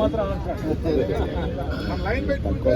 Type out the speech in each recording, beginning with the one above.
మాత్రం లైన్ పెట్టుకుంటే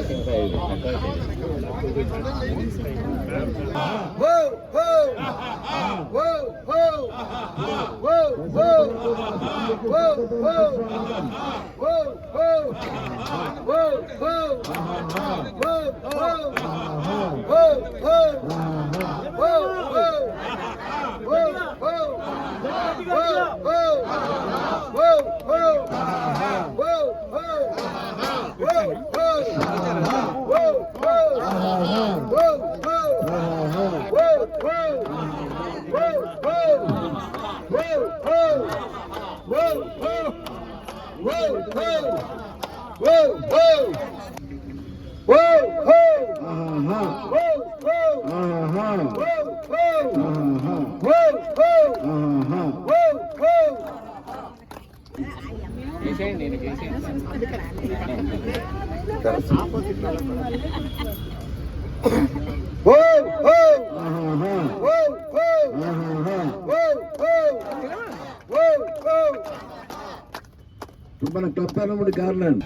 మన క్లబ్ గార్లాండ్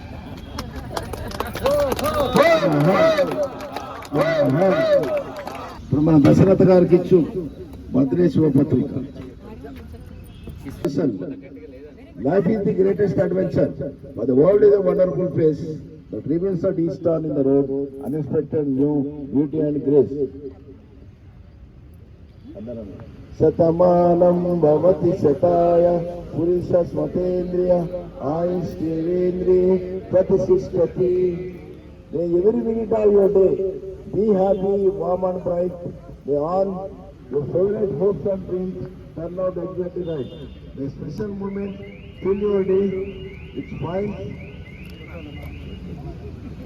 ఇప్పుడు మన దశరథ గారికి ఇచ్చు birthday శుభపత్రిక. Life is the greatest adventure, but the world is a wonderful place that reveals at each turn in the road unexpected new beauty and grace. Shatamanam Bhavati శతాయ పురుష స్మతేంద్రియ ఆయుష్ేంద్రియ ప్రతిష్టతి. May every minute of your day be happy, warm and bright. May all your favorite hopes and dreams turn out exactly right. The special moment fill your day. It's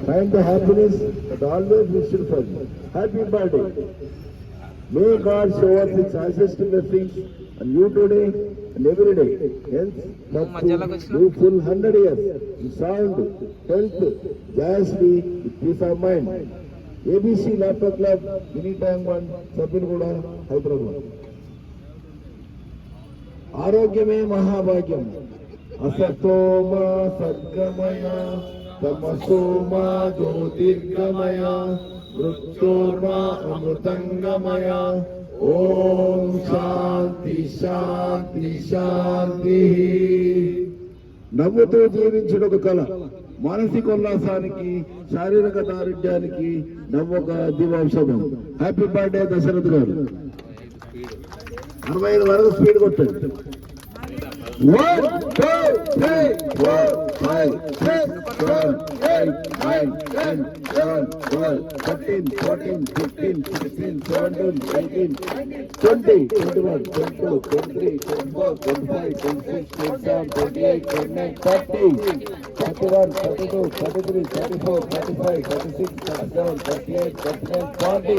find the happiness that always wished for you. Happy birthday. May God show us His highest blessings on you today and every day. Hence, live full 100 years in sound, health, joyously, with peace of mind. ABC Laptop Club, Mini Tank 1, Sabirguda, Hyderabad. ఆరోగ్యమే మహాభాగ్యం. అసతోమా సద్గమయ తమసోమా జ్యోతిర్గమయ మృత్యోర్మా అమృతంగమయ. ఓం శాంతి శాంతి శాంతి. నవ్వుతూ జీవించడం ఒక కళ. మానసిక ఉల్లాసానికి, శారీరక దారిద్ర్యానికి నవ్వు ఒక దివ్యౌషధం. హ్యాపీ బర్త్డే దశరథ్ గారు. 65 వరకు స్పీడ్ కొట్టండి. 1 2 3 4 5 6 7 8 9 10 11 12 13 14 15 16 17 18 20 21 22 23 24 25 26 27 28 29 30 31 32 33 34 35 36 37 38 39 40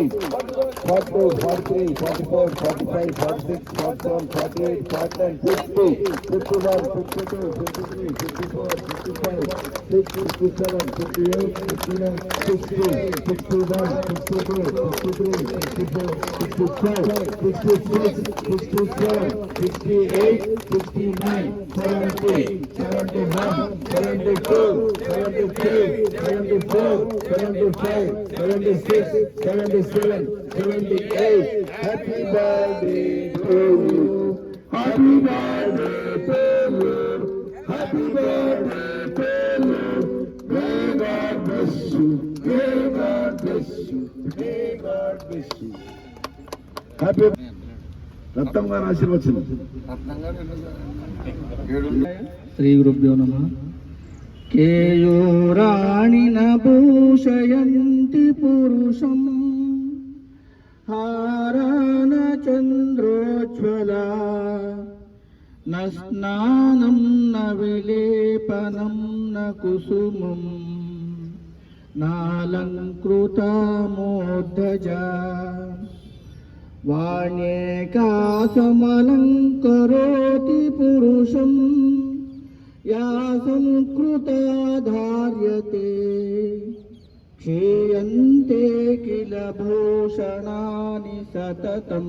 42 43 44 45 46 47 48 49 50 51 52 53 54 55 57 58 59 60 61 62 63 64 65 66 67 68 69 70 71 72 73 74 75 76 77 78. Happy birthday to you. Happy birthday to you. Happy birthday to you. May God bless you. May God bless you. May God bless you. Happy రత్నం గారు ఆశీర్వచనం. శ్రీ గురుభ్యో నమః. కేయూరాణి నభూషయంతి పురుషం హారాన చంద్రోజ్వలా న స్నానం న విలేపనం న కుసుమం నాలంకృతమోద్ధజా వాణ్యేకాసమలంకరోతి పురుషం యా సంకృతా ధార్యతే क्षीयन्ते किल भूषणानि सततं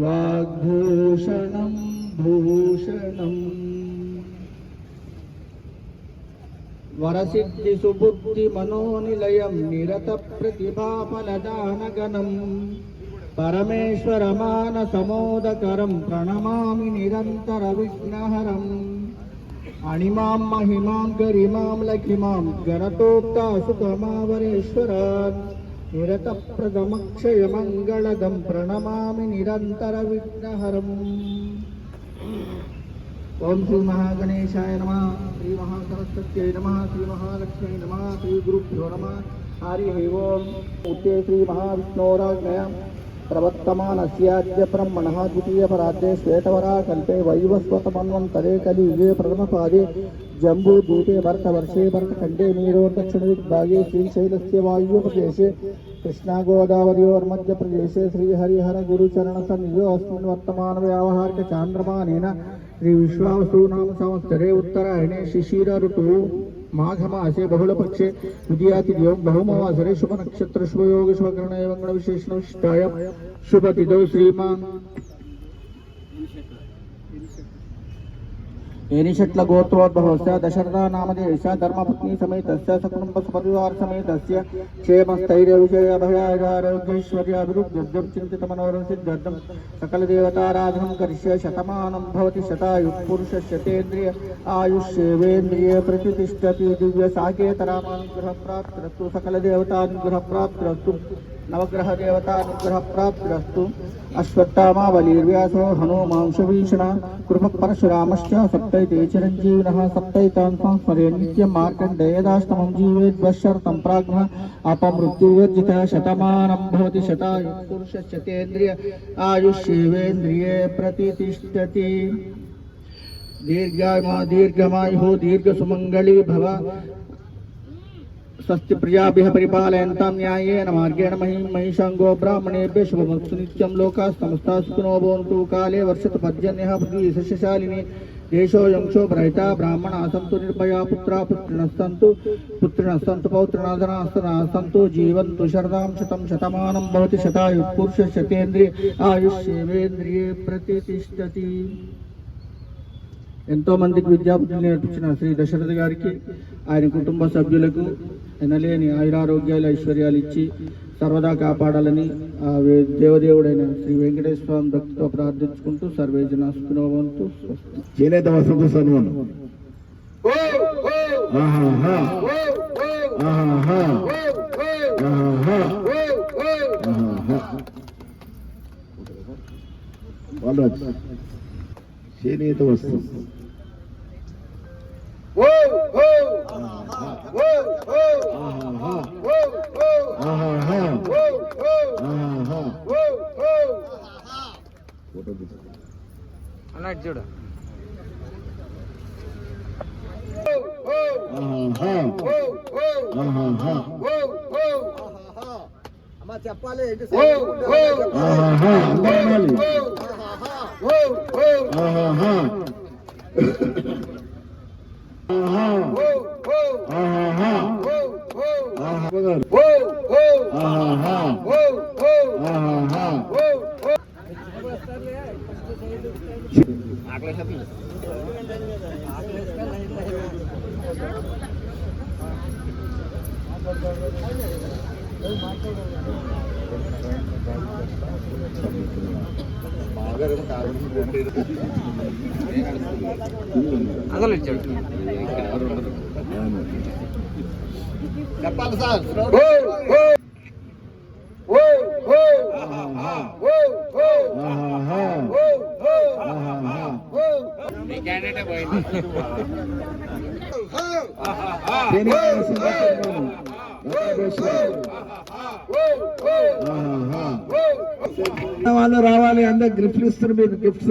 वाग्भूषणं भूषणम् वरसिद्धिसुबुद्धिमनोनिलयं निरतप्रतिभाफलदानगणं परमेश्वरमानसमोदकरं प्रणमामि निरन्तरविघ्नहरम् अणिमां महिमां गरिमां लघिमां गणतोक्ता सुखमावरेश्वरान् निरतप्रदमक्षयमङ्गलदं प्रणमामि निरन्तरविघ्नहरम्। ओम श्री महागणेशाय नमः, श्री महासरस्वत्यै नमः, श्री महालक्ष्मी नमः, श्री गुरुभ्यो नमः। हरि ओम। उते श्री महाविष्णोराज्ञया प्रवर्तमानस्याद्य ब्रह्मणः द्वितीयपरार्धे श्वेतवराकल्पे वैवस्वतमन्वन्तरे कलियुगे प्रथमपादे जम्बूद्वीपे भरतवर्षे भरतखण्डे मीरोर्दक्षिणदिग्भागे श्रीशैलस्य वायुव्यप्रदेशे कृष्णागोदावर्योर्मध्यप्रदेशे श्रीहरिहरगुरुचरणसन्निधोऽस्मिन् वर्तमानव्यावहारिकचान्द्रमानेन श्रीविश्वावसुनाम संवत्सरे उत्तरायणे शिशिर ऋतुः माघमासे बहुलपक्षे विद्यातिथ्यं बहुमवासरे शुभनक्षत्र शुभयोग शुभकरण एवं गणविशेषण विशिष्टायां शुभतिथौ श्रीमान् एनिषट्ल गोत्रोद्भवस्य दशरथा नामधेयस्य धर्मपत्नी समेतस्य सकुटुम्ब सपरिवार समेतस्य क्षेमस्थैर्यविजयाभयारोग्यैश्वर्याभिवृद्ध्यर्थं चिन्तितमनोरथं सिद्ध्यर्थं सकलदेवताराधनं करिष्ये शतमानं भवति शतायुः पुरुषस्य तेन्द्रिय आयुष्येवेन्द्रिये प्रतिष्ठति दिव्यसाकेतरामानुग्रहप्राप्तिरस्तु सकलदेवतानुग्रहप्राप्तिरस्तु नवग्रह देवतानुग्रहप्राप्तिरस्तु अश्वत्थामावलीर्व्यासो हनुमांशभीषणा कृपः परशुरामश्च सप्तैते चिरञ्जीविनः सप्तैतान् संस्मरे नित्यं मार्कण्डेयदाष्टमं जीवेद्वशर्तं प्राज्ञः अपमृत्युवर्जितः शतमानं भवति शतायुः पुरुषस्य तेन्द्रिय आयुष्येवेन्द्रिये प्रतिष्ठति दीर्घमायुः दीर्घसुमङ्गली भव स्वस्ति प्रजाभ्यः परिपालयन्तां न्यायेन मार्गेण महिषाङ्गो ब्राह्मणेभ्यः शुभमस्तु नित्यं लोकाः समस्ताः सुखिनो भवन्तु काले वर्षतु पर्जन्यः पृथ्वी सस्यशालिनी देशोऽयं शोभरहितः ब्राह्मणाः सन्तु निर्भयाः पुत्राः पुत्रिणः सन्तु पौत्रिणाः सन्तु जीवन्तु शरदां शतं शतमानं भवति शतायुः पुरुषस्य तेन्द्रिये आयुष्येवेन्द्रिये प्रतिष्ठति। ఎంతో మందికి విద్యాబుద్ధులు నేర్పించిన శ్రీ దశరథ గారికి ఆయన కుటుంబ సభ్యులకు ఎనలేని ఆయురారోగ్యాలు ఐశ్వర్యాలు ఇచ్చి సర్వదా కాపాడాలని ఆ దేవదేవుడైన శ్రీ వెంకటేశ్వర స్వామి భక్తితో ప్రార్థించుకుంటూ సర్వే జనా సుఖినో భవంతు. చేనేత వసంత సన్మానం. ఆహాహా ఆహాహా ఆహాహా ఆహాహా బాలరాజ్ చేనేత వస్త్రం. అన్నట్టు చూడు. అమ్మ చెప్పాలి అందులో ఇచ్చాడు చెప్పాలి సార్. వాళ్ళు రావాలి, అందరు గిఫ్ట్లు ఇస్తారు. మీకు గిఫ్ట్స్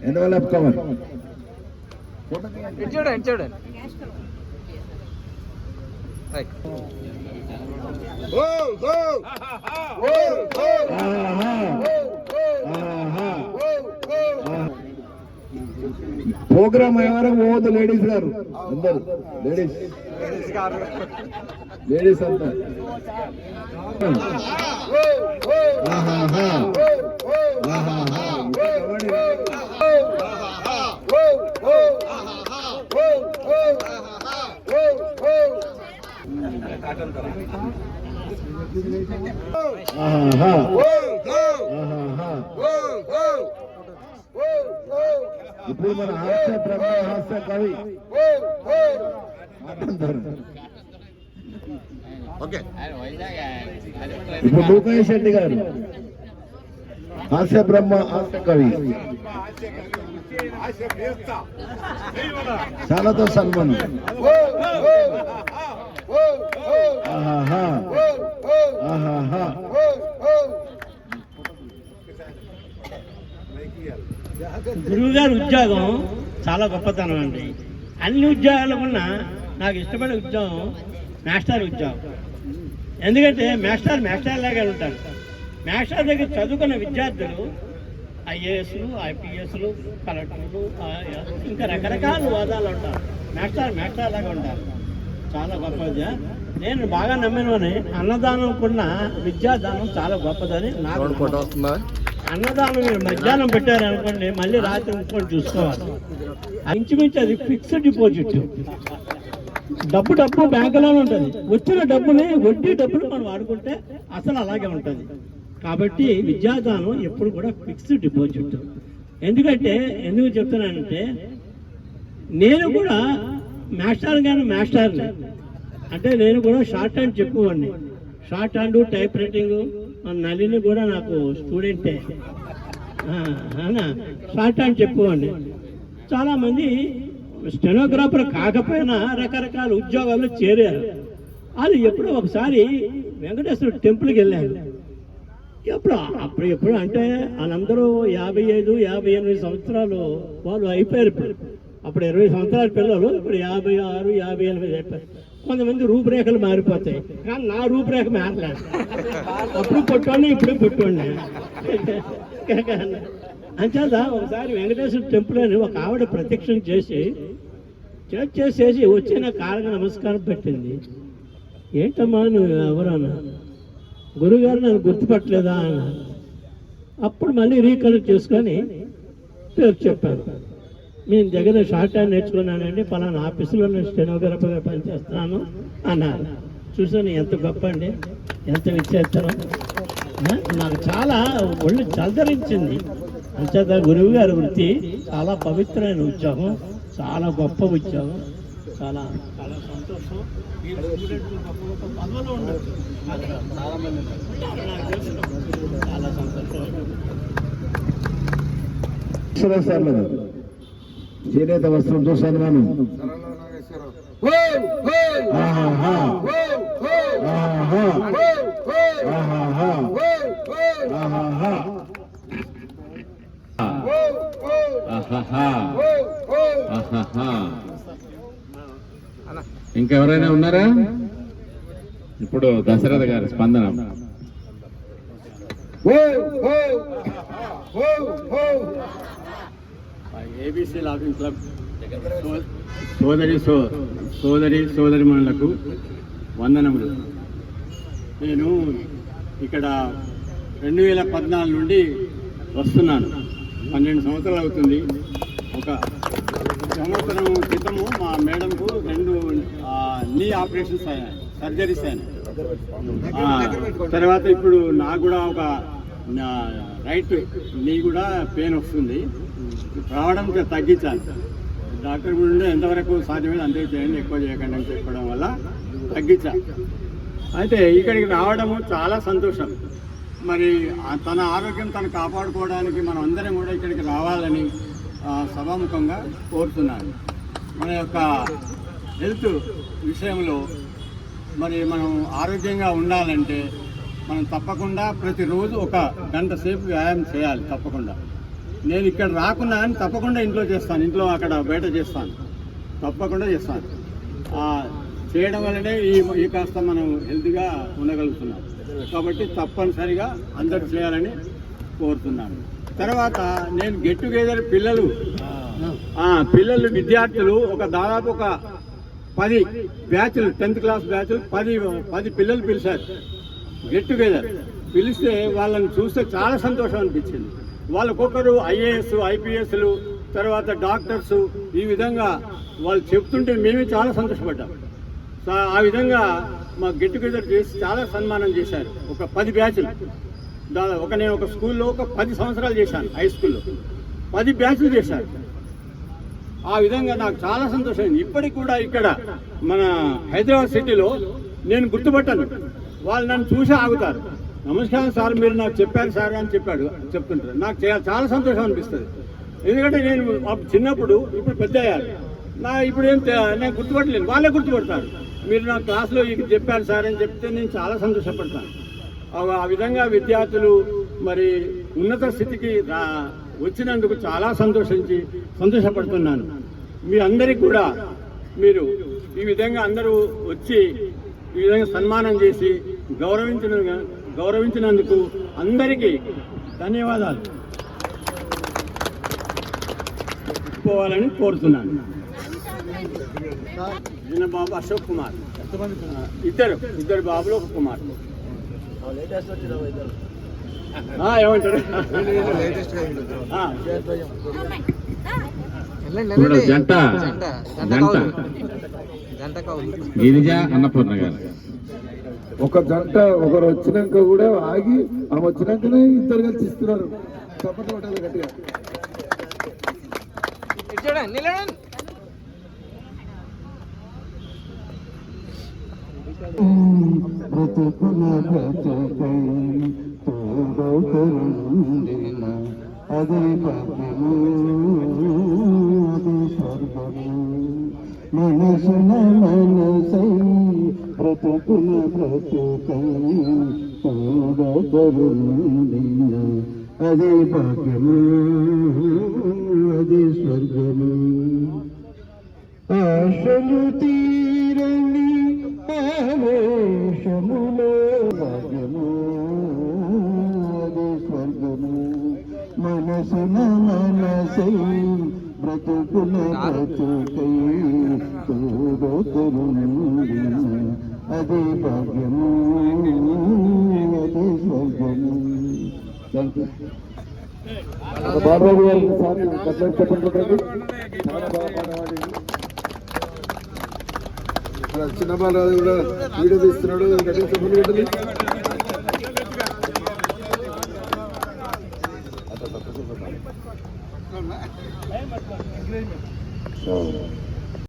ఎన్వలప్ కవర్ చూడండి చూడండి. ప్రోగ్రామ్ అయ్యే వరకు పోవద్దు లేడీస్ గారు అందరు లేడీస్ లేడీస్ అంతా ఆహాహా. ఆహాహా. ఆహాహా. ఆహాహా. ఇప్పుడు మన హాస్య బ్రహ్మ హాస్య కవి ఇప్పుడు భూపేష్ రెడ్డి గారు హాస్య బ్రహ్మ హాస్య కవి చాలాతో సన్మానం. ఆహాహా. ఆహాహా. గురువుగారి ఉద్యోగం చాలా గొప్పతనం అండి. అన్ని ఉద్యోగాల కన్నా నాకు ఇష్టపడే ఉద్యోగం మాస్టర్ ఉద్యోగం. ఎందుకంటే మాస్టర్ లాగా ఉంటారు. మాస్టర్ దగ్గర చదువుకున్న విద్యార్థులు ఐఏఎస్లు, ఐపీఎస్లు, కలెక్టర్లు, ఇంకా రకరకాల హోదాలు ఉంటారు. మాస్టర్ లాగా ఉంటారు. చాలా గొప్పది. నేను బాగా నమ్మినని అన్నదానం కన్నా విద్యాదానం చాలా గొప్పదని నాకు. అన్నదానం మీరు మధ్యాహ్నం పెట్టారనుకోండి, మళ్ళీ రాత్రి ఇంకొని చూసుకోవాలి. ఇంచుమించు అది ఫిక్స్డ్ డిపాజిట్. డబ్బు బ్యాంకులోనే ఉంటుంది. వచ్చిన డబ్బుని వడ్డీ డబ్బులు మనం వాడుకుంటే అసలు అలాగే ఉంటుంది. కాబట్టి విద్యాదానం ఎప్పుడు కూడా ఫిక్స్డ్ డిపాజిట్. ఎందుకు చెప్తున్నానంటే నేను కూడా మాస్టర్ని. అంటే నేను కూడా షార్ట్ హ్యాండ్ చెప్పుకోండి. Short hand, type writing. Nalini కూడా నాకు స్టూడెంటే. షార్ట్ హ్యాండ్ చెప్పుకోండి. చాలామంది స్టెనోగ్రాఫర్ కాకపోయినా రకరకాల ఉద్యోగాల్లో చేరారు. అది ఎప్పుడో ఒకసారి వెంకటేశ్వర టెంపుల్కి వెళ్ళాను. ఎప్పుడు అంటే వాళ్ళందరూ 55, 58 సంవత్సరాలు వాళ్ళు అయిపోయారు. అప్పుడు 20 సంవత్సరాల పిల్లలు ఇప్పుడు 56, 58 అయిపోయారు. కొంతమంది రూపురేఖలు మారిపోతాయి, కానీ నా రూపురేఖ మారలేదు. అప్పుడు పుట్టోండి, ఇప్పుడు పుట్టోండి. అంచేత ఒకసారి వెంకటేశ్వర టెంపుల్ అని ఒక ఆవిడ ప్రత్యక్షం చేసి వచ్చి నా కాళ్ళకి నమస్కారం పెట్టింది. ఏంటమ్మా నువ్వు ఎవరన్నా? గురుగారు నన్ను గుర్తుపట్టలేదా అన్న. అప్పుడు మళ్ళీ రీకలెక్ట్ చేసుకొని పేరు చెప్పాను. నేను దగ్గర షార్ట్ హ్యాండ్ నేర్చుకున్నానండి, పలానా ఆఫీసులో నేను స్టెనోగ్రాఫర్గా పనిచేస్తున్నాను అన్నారు. చూసాను ఎంత గొప్ప అండి, ఎంత విచ్చేస్తాను. నాకు చాలా ఒళ్ళు చల్దరించింది. అంచేత గురువు గారి వృత్తి చాలా పవిత్రమైన ఉద్యోగం, చాలా గొప్ప ఉద్యోగం. చాలా చాలా సంతోషం. మీరు స్టూడెంట్లు గొప్ప పదవులో ఉండదు, చాలా మంది నాకు తెలుసు. చాలా సంతోషం. చేనేత వస్త్రంతో సన్మానం. ఆహాహా. ఆహాహా. ఆహాహా. ఆహాహా. ఇంకెవరైనా ఉన్నారా? ఇప్పుడు దశరథ గారి స్పందన. ఏబీసీ లాఫింగ్ క్లబ్ సోదరిమణులకు వందనములు. నేను ఇక్కడ 2014 నుండి వస్తున్నాను. 12 సంవత్సరాలు అవుతుంది. ఒక సంవత్సరం క్రితము మా మేడంకు 2 నీ ఆపరేషన్స్ అయ్యాయి, సర్జరీస్ అయినాయి. తర్వాత ఇప్పుడు నాకు కూడా ఒక రైట్ నీ కూడా పెయిన్ వస్తుంది. రావడం తగ్గించాలి. డాక్టర్ కూడా ఎంతవరకు సాధ్యమైంది అంతే చేయండి, ఎక్కువ చేయకండి అని చెప్పడం వల్ల తగ్గించాలి. అయితే ఇక్కడికి రావడము చాలా సంతోషం. మరి తన ఆరోగ్యం తను కాపాడుకోవడానికి మనం అందరం కూడా ఇక్కడికి రావాలని సభాముఖంగా కోరుతున్నాను. మన యొక్క హెల్త్ విషయంలో మరి మనం ఆరోగ్యంగా ఉండాలంటే మనం తప్పకుండా ప్రతిరోజు 1 గంట సేపు వ్యాయామం చేయాలి. తప్పకుండా నేను ఇక్కడ రాకున్నా అని తప్పకుండా ఇంట్లో చేస్తాను, ఇంట్లో అక్కడ బయట చేస్తాను, తప్పకుండా చేస్తాను. చేయడం వల్లనే ఈ కాస్త మనం హెల్తీగా ఉండగలుగుతున్నాం. కాబట్టి తప్పనిసరిగా అందరూ చేయాలని కోరుతున్నాను. తర్వాత నేను గెట్ టుగెదర్ పిల్లలు పిల్లలు విద్యార్థులు దాదాపు ఒక 10 బ్యాచ్లు 10th క్లాస్ బ్యాచ్లు 10 పిల్లలు పిలిచారు గెట్ టుగెదర్. పిలిస్తే వాళ్ళని చూస్తే చాలా సంతోషం అనిపించింది. వాళ్ళకొకరు ఐఏఎస్ ఐపీఎస్లు తర్వాత డాక్టర్స్ ఈ విధంగా వాళ్ళు చెప్తుంటే మేమే చాలా సంతోషపడ్డాం. ఆ విధంగా మా గెట్ టుగెదర్ చేసి చాలా సన్మానం చేశారు. ఒక 10 బ్యాచ్లు నేను ఒక స్కూల్లో ఒక 10 సంవత్సరాలు చేశాను. హై స్కూల్లో 10 బ్యాచ్లు చేశారు. ఆ విధంగా నాకు చాలా సంతోషమైంది. ఇప్పటికి కూడా ఇక్కడ మన హైదరాబాద్ సిటీలో నేను గుర్తుపట్టాను. వాళ్ళు నన్ను చూసి ఆగుతారు. నమస్కారం సార్, మీరు నాకు చెప్పారు సార్ అని చెప్తుంటారు. నాకు చాలా సంతోషం అనిపిస్తుంది. ఎందుకంటే నేను చిన్నప్పుడు ఇప్పుడు పెద్ద అయ్యారు. ఇప్పుడు నేను గుర్తుపట్టలేను, వాళ్ళే గుర్తుపడతారు. మీరు నా క్లాస్లో ఇది చెప్పారు సార్ అని చెప్తే నేను చాలా సంతోషపడతాను. ఆ విధంగా విద్యార్థులు మరి ఉన్నత స్థితికి వచ్చినందుకు చాలా సంతోషపడుతున్నాను. మీ అందరికీ కూడా మీరు ఈ విధంగా అందరూ వచ్చి ఈ విధంగా సన్మానం చేసి గౌరవించినందుకు అందరికీ ధన్యవాదాలు పోవాలని కోరుతున్నాను. ఈయన బాబు అశోక్ కుమార్, ఇద్దరు బాబులు ఒక కుమార్. ఏమంటారు? ఇప్పుడు జంట గిరిజ అన్నపూర్ణ గారు ఒక జంట ఒకరు వచ్చినాక కూడా ఆగి ఆమె వచ్చినాకనే ఇద్దరు కలిసి ఇస్తున్నారు. చప్పట్లు కొట్టాలి గట్టిగా. చూడండి నిలబడండి. అదే మనసున మనసై బ్రతుకున బ్రతుకై తోడరుండిన అదే భాగ్యము అదే స్వర్గము. ఆశలు తీరని ఆవేశములో భాగ్యము అదే స్వర్గము. మనసున మనసై బ్రతుకుల బ్రతుకై తోడరుండిన అదే భాగ్యము అదే స్వర్గము. బాబాబు గారికి సారి చెప్పండి. చాలా బాగా పాడవాడి. చిన్న బాలరాజు కూడా వీడియో తీస్తున్నాడు. గట్టిగా చెప్పండి.